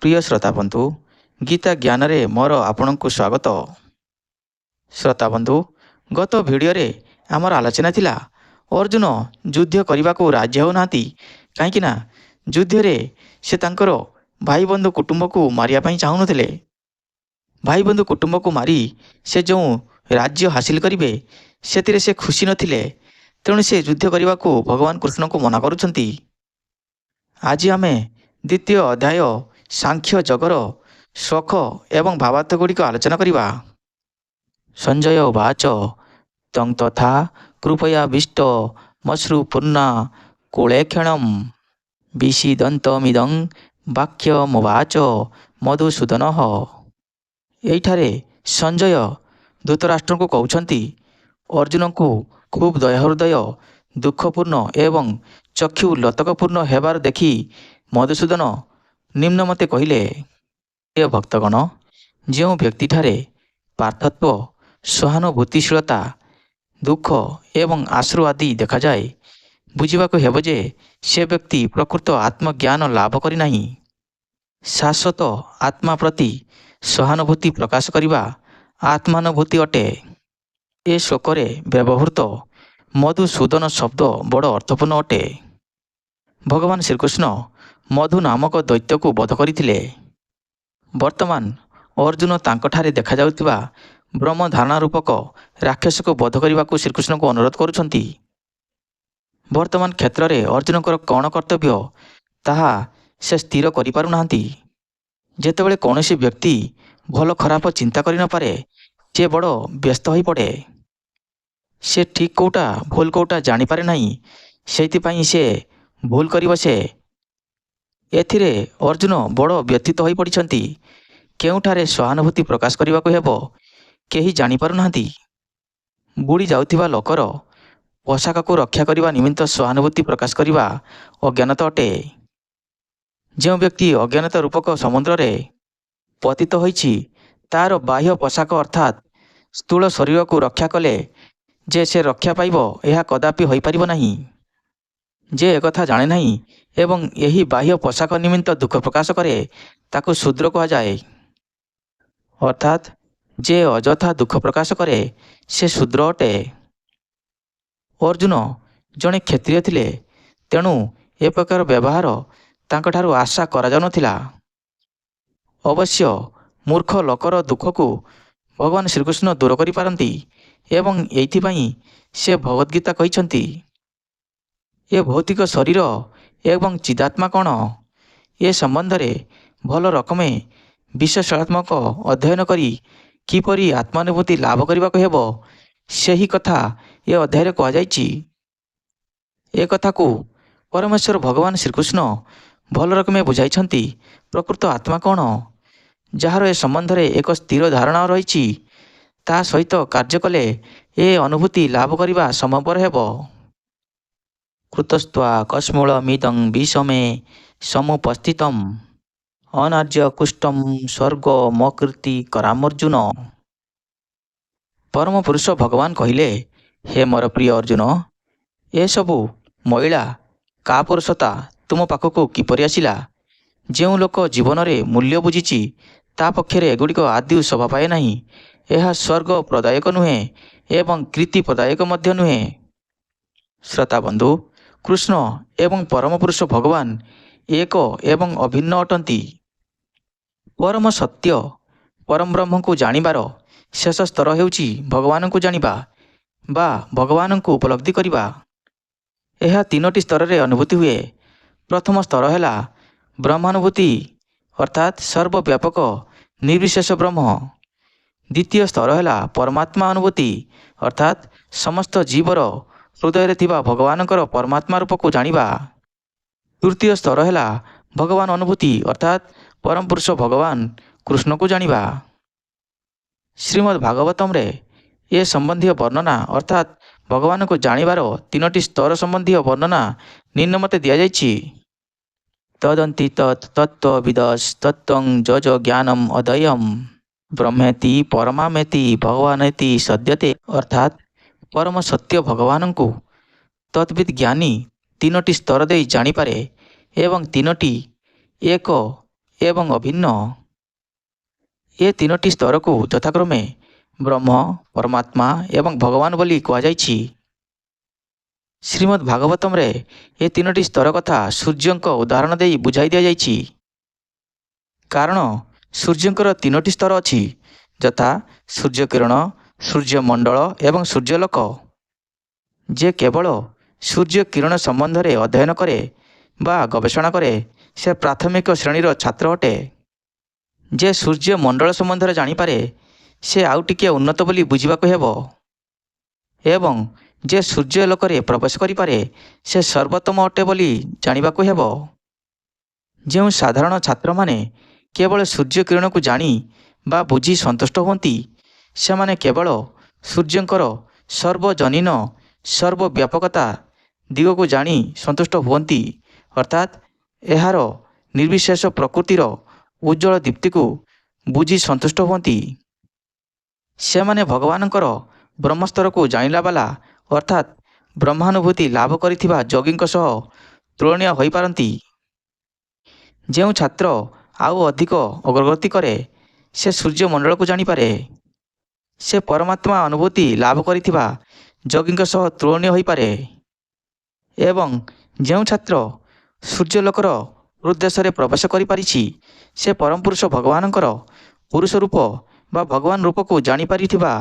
प्रिय श्रोता बंधु गीता ज्ञान रे मोर आपणको स्वागत। श्रोता बंधु गत भिडियो रे आमर आलोचना थिला अर्जुन युद्ध करने को राजी हो नाती कहीं युद्ध रे से तांकर भाई बंधु कुटुंब को मारिया पई चाहू नथिले। भाई बंधु कुटुंब को मारी से जो राज्य हासिल करिवे सेतिरे से खुशी नथिले, तेणु से युद्ध करने को भगवान कृष्ण को मना करुछंती। आज आमे द्वितीय अध्याय सांख्य जगर शोक एवं भावार्थ गुड़िक आलोचना करिबा। संजय उवाच तं तथा कृपया विष्ट मश्रु पूर्णा कुलेक्षणं विषीदन्तमिदं वाक्यमुवाच मधुसूदनः। एठारे संजय धृतराष्ट्र को कहउछंती अर्जुन को खूब दयाहृदय दुखपूर्ण एवं चक्षु लतकपूर्ण हेबार देखि मधुसूदन निम्न मते कहिले, प्रिय भक्तगण, जो व्यक्ति ठारे पार्थत्व सहानुभूतिशीलता दुख एवं आश्रु आदि देखा जाए बुझिबाको हेब जे से व्यक्ति प्रकृत आत्मज्ञान लाभ करि नाही। शाश्वत आत्मा प्रति सहानुभूति प्रकाश करिबा आत्मानुभूति अटे। ए श्लोकरे व्यवहृत मधुसूदन शब्द बड़ अर्थपूर्ण अटे। भगवान श्रीकृष्ण मधु नामक दैत्य को वध करथिले। वर्तमान अर्जुन तांकठारे देखा जाउतिबा ब्रह्म धारणा रूपक राक्षस को वध करने को श्रीकृष्ण को अनुरोध करुछंती। वर्तमान क्षेत्र में अर्जुनकर कौन कर्तव्य ताहा से स्थिर करि पारु नाहांती। जेतेबेले कौनसी व्यक्ति भल खराब चिंता करि न पारे से बड़ व्यस्त होई पड़े। से ठीक कोटा भूल कोटा जानी पारे नाही, सेइथिपाई से भूल करि बसे। एथिरे अर्जुन बड़ व्यथित होई पड़िछंती। केउठारे सहानुभूति प्रकाश करने को हेबो केही जानी पारु नाहांती। बुड़ी जाउथिबा लोकर पोशाक को रक्षा करने निमित्त सहानुभूति प्रकाश करने अज्ञानता अटे। जो व्यक्ति अज्ञानता रूपक समुद्र रे पतित होइछि तार बाह्य पोशाक अर्थात स्थूल शरीर को रक्षा कले जे से रक्षा पाइब यह कदापि होई परिबो नाही। जे एकथा जाने नाही एवं यही बाह्य पोशाक निमित्त दुख प्रकाश करे ताकू शूद्र कहा जाए। अर्थात जे अजथा दुख प्रकाश करे से शूद्र अटे। अर्जुन जड़े क्षत्रिय थिले, तेणु ए प्रकार व्यवहार तांकठारु आशा करा जाउ नथिला। अवश्य मूर्ख लोकर दुख को भगवान श्रीकृष्ण दूर करि पारंती एवं एइथिपाई से भगवद्गीता कहिछंती, ये भौतिक शरीर एवं चिदात्मा कौन ए संबंध रे भल रकमे विश्लेषणात्मक अध्ययन करी किपरि आत्मानुभूति लाभ करने को हेबो सेही कथा ये अध्याय कह जाइछि। ए कथा को परमेश्वर भगवान श्रीकृष्ण भल रकमे बुझाइछंती प्रकृत आत्मा कौन, जार ए संबंध रे एक स्थिर धारणा रहिछि, ता सहित कार्य कले ए अनुभूति लाभ करने संभवपर हेबो। कृतस्त्वा कस्मूलमिदं विषमे समुपस्थितम् अनार्य कुष्ठम स्वर्ग मकृति करामर्जुन। परम पुरुष भगवान कहिले, हे मोर प्रिय अर्जुन, ए सबु महिला का पुरुषता तुम पाखक किपरि आसिला। जो लोक जीवन रे मूल्य बुझिछि ता पक्षरे एगुड़िक आदि शोभा पाए नाही। यह स्वर्ग प्रदायक नुहे एवं कृति प्रदायक मध्य नुहे। श्रोता बंधु, कृष्ण एवं परम पुरुष भगवान एक एवं अभिन्न अटंती। परम सत्य परम ब्रह्म को जानिबार शेष स्तर हेउछि भगवान को जानिबा बा भगवान को उपलब्धि करिबा। यह तीनोटी स्तर रे अनुभूति हुए। प्रथम स्तर है ब्रह्मानुभूति अर्थात सर्वव्यापक निर्विशेष ब्रह्म। द्वितीय स्तर है परमात्मा अनुभूति अर्थात समस्त जीवर हृदय थिबा भगवानकर परमात्मा रूप को जानिबा। तृतीय स्तर है भगवान अनुभूति अर्थात परम पुरुष भगवान कृष्ण को जानिबा। श्रीमद् भागवतम रे ये संबंधी वर्णना अर्थात भगवान को जानिबार तीनोटी स्तर संबंधी वर्णना निम्न मते दिया जाइछि। तदंति तत्त्वविदस् तत्त्वं जज ज्ञानम अदयम ब्रह्मेति परमामेति भगवानेति सद्यते। अर्थात परम सत्य भगवान को तद्विद ज्ञानी तीनोटी स्तर दे जानिपारे एवं तीनोटी एक ଏବଂ ଅଭିନ୍ନ। ଏ ତିନୋଟି ସ୍ତରକୁ ଯଥାକ୍ରମେ ବ୍ରହ୍ମ, ପରମାତ୍ମା ଏବଂ ଭଗବାନ ବୋଲି କୁହାଯାଇଛି। ଶ୍ରୀମଦ୍ ଭାଗବତମରେ ଏ ତିନୋଟି ସ୍ତର କଥା ସୂର୍ଯ୍ୟଙ୍କ ଉଦାହରଣ ଦେଇ ବୁଝାଇ ଦିଆଯାଇଛି। କାରଣ ସୂର୍ଯ୍ୟଙ୍କର ତିନୋଟି ସ୍ତର ଅଛି, ଯଥା ସୂର୍ଯ୍ୟକିରଣ, ସୂର୍ଯ୍ୟମଣ୍ଡଳ ଏବଂ ସୂର୍ଯ୍ୟଲୋକ। ଯେ କେବଳ ସୂର୍ଯ୍ୟ କିରଣ ସମ୍ବନ୍ଧରେ ଅଧ୍ୟୟନ କରେ ବା ଗବେଷଣା କରେ, ସେ ପ୍ରାଥମିକ ଶ୍ରେଣୀର ଛାତ୍ର ଅଟେ। ଯେ ସୂର୍ଯ୍ୟମଣ୍ଡଳ ସମ୍ବନ୍ଧରେ ଜାଣିପାରେ, ସେ ଆଉ ଟିକିଏ ଉନ୍ନତ ବୋଲି ବୁଝିବାକୁ ହେବ। ଏବଂ ଯେ ସୂର୍ଯ୍ୟଲୋକରେ ପ୍ରବେଶ କରିପାରେ, ସେ ସର୍ବୋତ୍ତମ ଅଟେ ବୋଲି ଜାଣିବାକୁ ହେବ। ଯେଉଁ ସାଧାରଣ ଛାତ୍ରମାନେ କେବଳ ସୂର୍ଯ୍ୟକିରଣକୁ ଜାଣି ବା ବୁଝି ସନ୍ତୁଷ୍ଟ ହୁଅନ୍ତି, ସେମାନେ କେବଳ ସୂର୍ଯ୍ୟଙ୍କର ସର୍ବଜନୀନ ସର୍ବବ୍ୟାପକତା ଦିଗକୁ ଜାଣି ସନ୍ତୁଷ୍ଟ ହୁଅନ୍ତି, ଅର୍ଥାତ୍ ଏହାର ନିର୍ବିଶେଷ ପ୍ରକୃତିର ଉଜ୍ଜ୍ୱଳ ଦୀପ୍ତିକୁ ବୁଝି ସନ୍ତୁଷ୍ଟ ହୁଅନ୍ତି। ସେମାନେ ଭଗବାନଙ୍କର ବ୍ରହ୍ମସ୍ତରକୁ ଜାଣିଲା ବାଲା ଅର୍ଥାତ୍ ବ୍ରହ୍ମାନୁଭୂତି ଲାଭ କରିଥିବା ଯୋଗୀଙ୍କ ସହ ତୁଳନୀୟ ହୋଇପାରନ୍ତି। ଯେଉଁ ଛାତ୍ର ଆଉ ଅଧିକ ଅଗ୍ରଗତି କରେ, ସେ ସୂର୍ଯ୍ୟମଣ୍ଡଳକୁ ଜାଣିପାରେ। ସେ ପରମାତ୍ମା ଅନୁଭୂତି ଲାଭ କରିଥିବା ଯୋଗୀଙ୍କ ସହ ତୁଳନୀୟ ହୋଇପାରେ। ଏବଂ ଯେଉଁ ଛାତ୍ର ସୂର୍ଯ୍ୟଲୋକର ହୃଦ୍ଦେଶରେ ପ୍ରବେଶ କରିପାରିଛି, ସେ ପରମପୁରୁଷ ଭଗବାନଙ୍କର ପୁରୁଷ ରୂପ ବା ଭଗବାନ ରୂପକୁ ଜାଣିପାରିଥିବା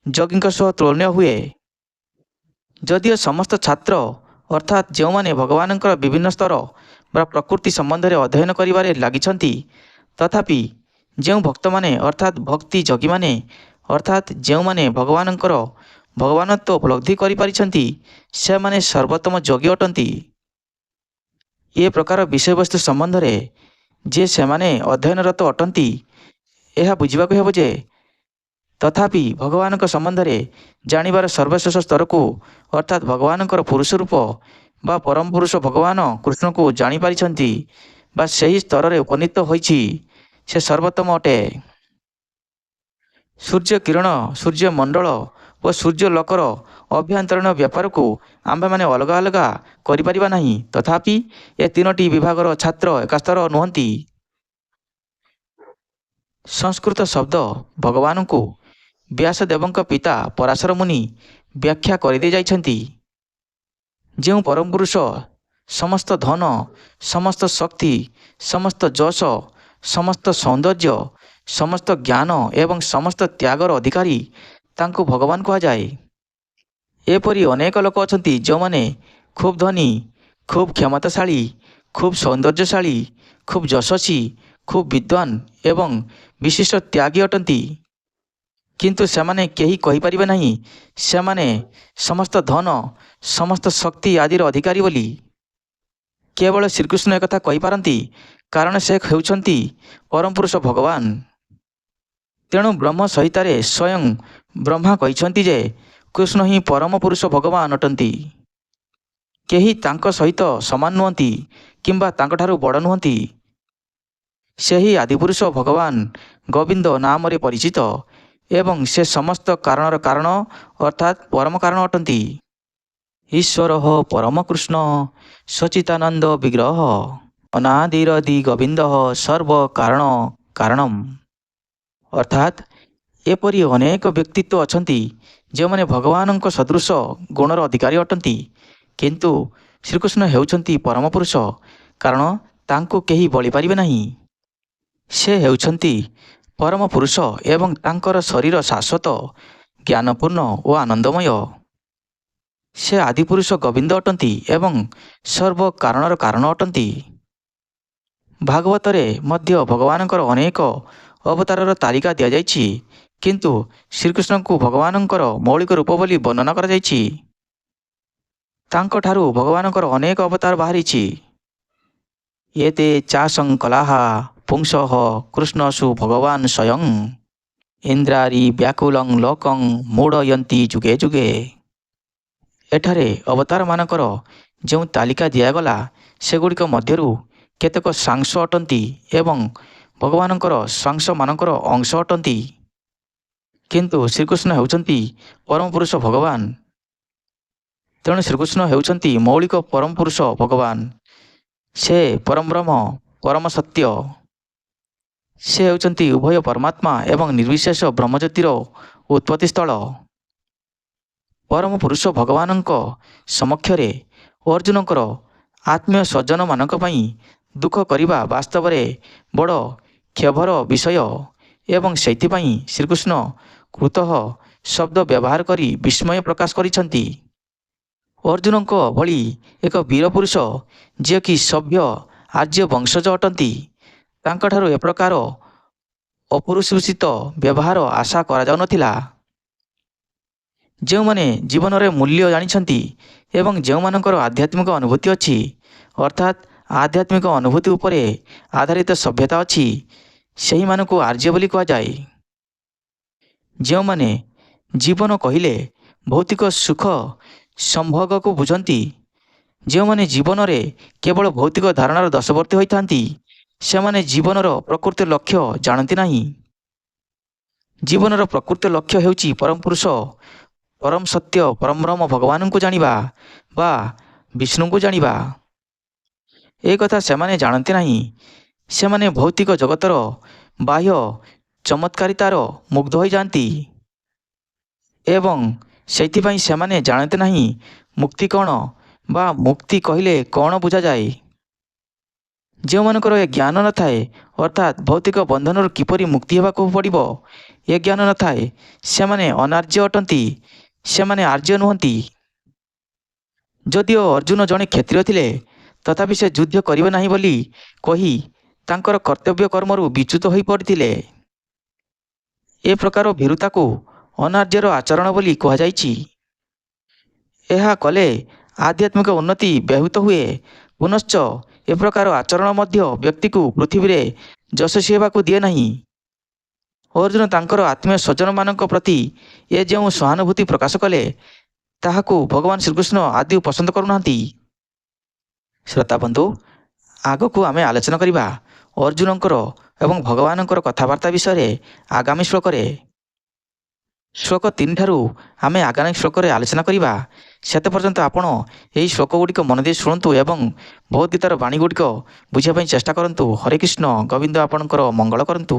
ଯୋଗୀଙ୍କ ସହ ତୁଳନୀୟ ହୁଏ। ଯଦିଓ ସମସ୍ତ ଛାତ୍ର ଅର୍ଥାତ୍ ଯେଉଁମାନେ ଭଗବାନଙ୍କର ବିଭିନ୍ନ ସ୍ତର ବା ପ୍ରକୃତି ସମ୍ବନ୍ଧରେ ଅଧ୍ୟୟନ କରିବାରେ ଲାଗିଛନ୍ତି, ତଥାପି ଯେଉଁ ଭକ୍ତମାନେ ଅର୍ଥାତ୍ ଭକ୍ତି ଯୋଗୀମାନେ ଅର୍ଥାତ୍ ଯେଉଁମାନେ ଭଗବାନଙ୍କର ଭଗବାନତ୍ୱ ଉପଲବ୍ଧି କରିପାରିଛନ୍ତି, ସେମାନେ ସର୍ବୋତ୍ତମ ଯୋଗୀ ଅଟନ୍ତି। ଏ ପ୍ରକାର ବିଷୟବସ୍ତୁ ସମ୍ବନ୍ଧରେ ଯେ ସେମାନେ ଅଧ୍ୟୟନରତ ଅଟନ୍ତି, ଏହା ବୁଝିବାକୁ ହେବ ଯେ ତଥାପି ଭଗବାନଙ୍କ ସମ୍ବନ୍ଧରେ ଜାଣିବାର ସର୍ବଶେଷ ସ୍ତରକୁ ଅର୍ଥାତ୍ ଭଗବାନଙ୍କର ପୁରୁଷ ରୂପ ବା ପରମ ପୁରୁଷ ଭଗବାନ କୃଷ୍ଣଙ୍କୁ ଜାଣିପାରିଛନ୍ତି ବା ସେହି ସ୍ତରରେ ଉପନୀତ ହୋଇଛି, ସେ ସର୍ବୋତ୍ତମ ଅଟେ। ସୂର୍ଯ୍ୟକିରଣ, ସୂର୍ଯ୍ୟମଣ୍ଡଳ ଓ ସୂର୍ଯ୍ୟଲୋକର ଅଭ୍ୟନ୍ତରୀଣ ବ୍ୟାପାରକୁ ଆମ୍ଭେମାନେ ଅଲଗା ଅଲଗା କରିପାରିବା ନାହିଁ, ତଥାପି ଏ ତିନୋଟି ବିଭାଗର ଛାତ୍ର ଏକାସ୍ତର ନୁହନ୍ତି। ସଂସ୍କୃତ ଶବ୍ଦ ଭଗବାନଙ୍କୁ ବ୍ୟାସଦେବଙ୍କ ପିତା ପରାଶର ମୁନି ବ୍ୟାଖ୍ୟା କରିଦେଇ ଯାଇଛନ୍ତି। ଯେଉଁ ପରମପୁରୁଷ ସମସ୍ତ ଧନ, ସମସ୍ତ ଶକ୍ତି, ସମସ୍ତ ଯଶ, ସମସ୍ତ ସୌନ୍ଦର୍ଯ୍ୟ, ସମସ୍ତ ଜ୍ଞାନ ଏବଂ ସମସ୍ତ ତ୍ୟାଗର ଅଧିକାରୀ, ତାଙ୍କୁ ଭଗବାନ କୁହାଯାଏ। ଏପରି ଅନେକ ଲୋକ ଅଛନ୍ତି ଯେଉଁମାନେ ଖୁବ୍ ଧନୀ, ଖୁବ୍ କ୍ଷମତାଶାଳୀ, ଖୁବ୍ ସୌନ୍ଦର୍ଯ୍ୟଶାଳୀ, ଖୁବ୍ ଯଶସ୍ୱୀ, ଖୁବ୍ ବିଦ୍ୱାନ ଏବଂ ବିଶିଷ୍ଟ ତ୍ୟାଗୀ ଅଟନ୍ତି। କିନ୍ତୁ ସେମାନେ କେହି କହିପାରିବେ ନାହିଁ ସେମାନେ ସମସ୍ତ ଧନ, ସମସ୍ତ ଶକ୍ତି ଆଦିର ଅଧିକାରୀ ବୋଲି। କେବଳ ଶ୍ରୀକୃଷ୍ଣ ଏକଥା କହିପାରନ୍ତି, କାରଣ ସେ ହେଉଛନ୍ତି ପରମପୁରୁଷ ଭଗବାନ। ତେଣୁ ବ୍ରହ୍ମ ସଂହିତାରେ ସ୍ୱୟଂ ବ୍ରହ୍ମା କହିଛନ୍ତି ଯେ କୃଷ୍ଣ ହିଁ ପରମ ପୁରୁଷ ଭଗବାନ ଅଟନ୍ତି। କେହି ତାଙ୍କ ସହିତ ସମାନ ନୁହନ୍ତି କିମ୍ବା ତାଙ୍କଠାରୁ ବଡ଼ ନୁହନ୍ତି। ସେହି ଆଦିପୁରୁଷ ଭଗବାନ ଗୋବିନ୍ଦ ନାମରେ ପରିଚିତ ଏବଂ ସେ ସମସ୍ତ କାରଣର କାରଣ ଅର୍ଥାତ୍ ପରମ କାରଣ ଅଟନ୍ତି। ଈଶ୍ୱରଃ ପରମ କୃଷ୍ଣ ସଚ୍ଚିଦାନନ୍ଦ ବିଗ୍ରହ ଅନାଦିରଦି ଗୋବିନ୍ଦଃ ସର୍ବ କାରଣ କାରଣମ୍। ଅର୍ଥାତ୍ ଏପରି ଅନେକ ବ୍ୟକ୍ତିତ୍ୱ ଅଛନ୍ତି ଯେଉଁମାନେ ଭଗବାନଙ୍କ ସଦୃଶ ଗୁଣର ଅଧିକାରୀ ଅଟନ୍ତି, କିନ୍ତୁ ଶ୍ରୀକୃଷ୍ଣ ହେଉଛନ୍ତି ପରମ ପୁରୁଷ, କାରଣ ତାଙ୍କୁ କେହି ବଳିପାରିବେ ନାହିଁ। ସେ ହେଉଛନ୍ତି ପରମ ପୁରୁଷ ଏବଂ ତାଙ୍କର ଶରୀର ଶାଶ୍ୱତ, ଜ୍ଞାନପୂର୍ଣ୍ଣ ଓ ଆନନ୍ଦମୟ। ସେ ଆଦିପୁରୁଷ ଗୋବିନ୍ଦ ଅଟନ୍ତି ଏବଂ ସର୍ବ କାରଣର କାରଣ ଅଟନ୍ତି। ଭାଗବତରେ ମଧ୍ୟ ଭଗବାନଙ୍କର ଅନେକ ଅବତାରର ତାଲିକା ଦିଆଯାଇଛି, କିନ୍ତୁ ଶ୍ରୀକୃଷ୍ଣଙ୍କୁ ଭଗବାନଙ୍କର ମୌଳିକ ରୂପ ବୋଲି ବର୍ଣ୍ଣନା କରାଯାଇଛି। ତାଙ୍କଠାରୁ ଭଗବାନଙ୍କର ଅନେକ ଅବତାର ବାହାରିଛି। ଏତେ ଚାଷଂ କଲାଃ ପୁଂସଃ କୃଷ୍ଣସୁ ଭଗବାନ ସ୍ୱୟଂ ଇନ୍ଦ୍ରାରି ବ୍ୟାକୁଲଂ ଲୋକଂ ମୋଡ଼ୟନ୍ତି ଯୁଗେ ଯୁଗେ। ଏଠାରେ ଅବତାରମାନଙ୍କର ଯେଉଁ ତାଲିକା ଦିଆଗଲା, ସେଗୁଡ଼ିକ ମଧ୍ୟରୁ କେତେକ ସାଂସ ଅଟନ୍ତି ଏବଂ ଭଗବାନଙ୍କର ସାଂସମାନଙ୍କର ଅଂଶ ଅଟନ୍ତି। କିନ୍ତୁ ଶ୍ରୀକୃଷ୍ଣ ହେଉଛନ୍ତି ପରମ ପୁରୁଷ ଭଗବାନ। ତେଣୁ ଶ୍ରୀକୃଷ୍ଣ ହେଉଛନ୍ତି ମୌଳିକ ପରମ ପୁରୁଷ ଭଗବାନ। ସେ ପରମ ବ୍ରହ୍ମ, ପରମ ସତ୍ୟ। ସେ ହେଉଛନ୍ତି ଉଭୟ ପରମାତ୍ମା ଏବଂ ନିର୍ବିଶେଷ ବ୍ରହ୍ମଜ୍ୟୋତିର ଉତ୍ପତ୍ତି ସ୍ଥଳ। ପରମ ପୁରୁଷ ଭଗବାନଙ୍କ ସମକ୍ଷରେ ଅର୍ଜୁନଙ୍କର ଆତ୍ମୀୟ ସ୍ୱଜନମାନଙ୍କ ପାଇଁ ଦୁଃଖ କରିବା ବାସ୍ତବରେ ବଡ଼ କ୍ଷୋଭର ବିଷୟ ଏବଂ ସେଥିପାଇଁ ଶ୍ରୀକୃଷ୍ଣ କୃତଃ ଶବ୍ଦ ବ୍ୟବହାର କରି ବିସ୍ମୟ ପ୍ରକାଶ କରିଛନ୍ତି। ଅର୍ଜୁନଙ୍କ ଭଳି ଏକ ବୀର ପୁରୁଷ ଯିଏକି ସଭ୍ୟ ଆର୍ଯ୍ୟ ବଂଶଜ ଅଟନ୍ତି, ତାଙ୍କଠାରୁ ଏ ପ୍ରକାର ଅପୁରୁଷୋଚିତ ବ୍ୟବହାର ଆଶା କରାଯାଉନଥିଲା। ଯେଉଁମାନେ ଜୀବନରେ ମୂଲ୍ୟ ଜାଣିଛନ୍ତି ଏବଂ ଯେଉଁମାନଙ୍କର ଆଧ୍ୟାତ୍ମିକ ଅନୁଭୂତି ଅଛି, ଅର୍ଥାତ୍ ଆଧ୍ୟାତ୍ମିକ ଅନୁଭୂତି ଉପରେ ଆଧାରିତ ସଭ୍ୟତା ଅଛି, ସେହିମାନଙ୍କୁ ଆର୍ଯ୍ୟ ବୋଲି କୁହାଯାଏ। ଯେଉଁମାନେ ଜୀବନ କହିଲେ ଭୌତିକ ସୁଖ ସମ୍ଭୋଗକୁ ବୁଝନ୍ତି, ଯେଉଁମାନେ ଜୀବନରେ କେବଳ ଭୌତିକ ଧାରଣାର ଦଶବର୍ତ୍ତୀ ହୋଇଥାନ୍ତି, ସେମାନେ ଜୀବନର ପ୍ରକୃତ ଲକ୍ଷ୍ୟ ଜାଣନ୍ତି ନାହିଁ। ଜୀବନର ପ୍ରକୃତ ଲକ୍ଷ୍ୟ ହେଉଛି ପରମ ପୁରୁଷ, ପରମ ସତ୍ୟ, ପରମ ବ୍ରହ୍ମ ଭଗବାନଙ୍କୁ ଜାଣିବା ବା ବିଷ୍ଣୁଙ୍କୁ ଜାଣିବା। ଏ କଥା ସେମାନେ ଜାଣନ୍ତି ନାହିଁ। ସେମାନେ ଭୌତିକ ଜଗତର ବାହ୍ୟ ଚମତ୍କାରିତାର ମୁଗ୍ଧ ହୋଇଯାଆନ୍ତି ଏବଂ ସେଥିପାଇଁ ସେମାନେ ଜାଣନ୍ତି ନାହିଁ ମୁକ୍ତି କ'ଣ ବା ମୁକ୍ତି କହିଲେ କ'ଣ ବୁଝାଯାଏ। ଯେଉଁମାନଙ୍କର ଏ ଜ୍ଞାନ ନଥାଏ, ଅର୍ଥାତ୍ ଭୌତିକ ବନ୍ଧନରୁ କିପରି ମୁକ୍ତି ହେବାକୁ ପଡ଼ିବ, ଏ ଜ୍ଞାନ ନଥାଏ, ସେମାନେ ଅନାର୍ଯ୍ୟ ଅଟନ୍ତି, ସେମାନେ ଆର୍ଯ୍ୟ ନୁହନ୍ତି। ଯଦିଓ ଅର୍ଜୁନ ଜଣେ କ୍ଷତ୍ରିୟ ଥିଲେ, ତଥାପି ସେ ଯୁଦ୍ଧ କରିବେ ନାହିଁ ବୋଲି କହି ତାଙ୍କର କର୍ତ୍ତବ୍ୟ କର୍ମରୁ ବିଚ୍ୟୁତ ହୋଇ ପଡ଼ିଥିଲେ। ଏ ପ୍ରକାର ଭୀରୁତାକୁ ଅନାର୍ଯ୍ୟର ଆଚରଣ ବୋଲି କୁହାଯାଇଛି। ଏହା କଲେ ଆଧ୍ୟାତ୍ମିକ ଉନ୍ନତି ବ୍ୟାହତ ହୁଏ। ପୁନଶ୍ଚ ଏ ପ୍ରକାର ଆଚରଣ ମଧ୍ୟ ବ୍ୟକ୍ତିକୁ ପୃଥିବୀରେ ଯଶସ୍ୱୀ ହେବାକୁ ଦିଏ ନାହିଁ। ଅର୍ଜୁନ ତାଙ୍କର ଆତ୍ମୀୟ ସ୍ୱଜନମାନଙ୍କ ପ୍ରତି ଏ ଯେଉଁ ସହାନୁଭୂତି ପ୍ରକାଶ କଲେ, ତାହାକୁ ଭଗବାନ ଶ୍ରୀକୃଷ୍ଣ ଆଦୌ ପସନ୍ଦ କରୁନାହାନ୍ତି। ଶ୍ରୋତାବନ୍ଧୁ, ଆଗକୁ ଆମେ ଆଲୋଚନା କରିବା ଅର୍ଜୁନଙ୍କର ଏବଂ ଭଗବାନଙ୍କର କଥାବାର୍ତ୍ତା ବିଷୟରେ ଆଗାମୀ ଶ୍ଲୋକରେ। ଶ୍ଲୋକ 3 ଠାରୁ ଆମେ ଆଗାମୀ ଶ୍ଲୋକରେ ଆଲୋଚନା କରିବା। ସେତେ ପର୍ଯ୍ୟନ୍ତ ଆପଣ ଏହି ଶ୍ଲୋକ ଗୁଡ଼ିକ ମନ ଦେଇ ଶୁଣନ୍ତୁ ଏବଂ ଭଗବଦ୍ଗୀତାର ବାଣୀ ଗୁଡ଼ିକ ବୁଝିବା ପାଇଁ ଚେଷ୍ଟା କରନ୍ତୁ। ହରେ କୃଷ୍ଣ, ଗୋବିନ୍ଦ ଆପଣଙ୍କର ମଙ୍ଗଳ କରନ୍ତୁ।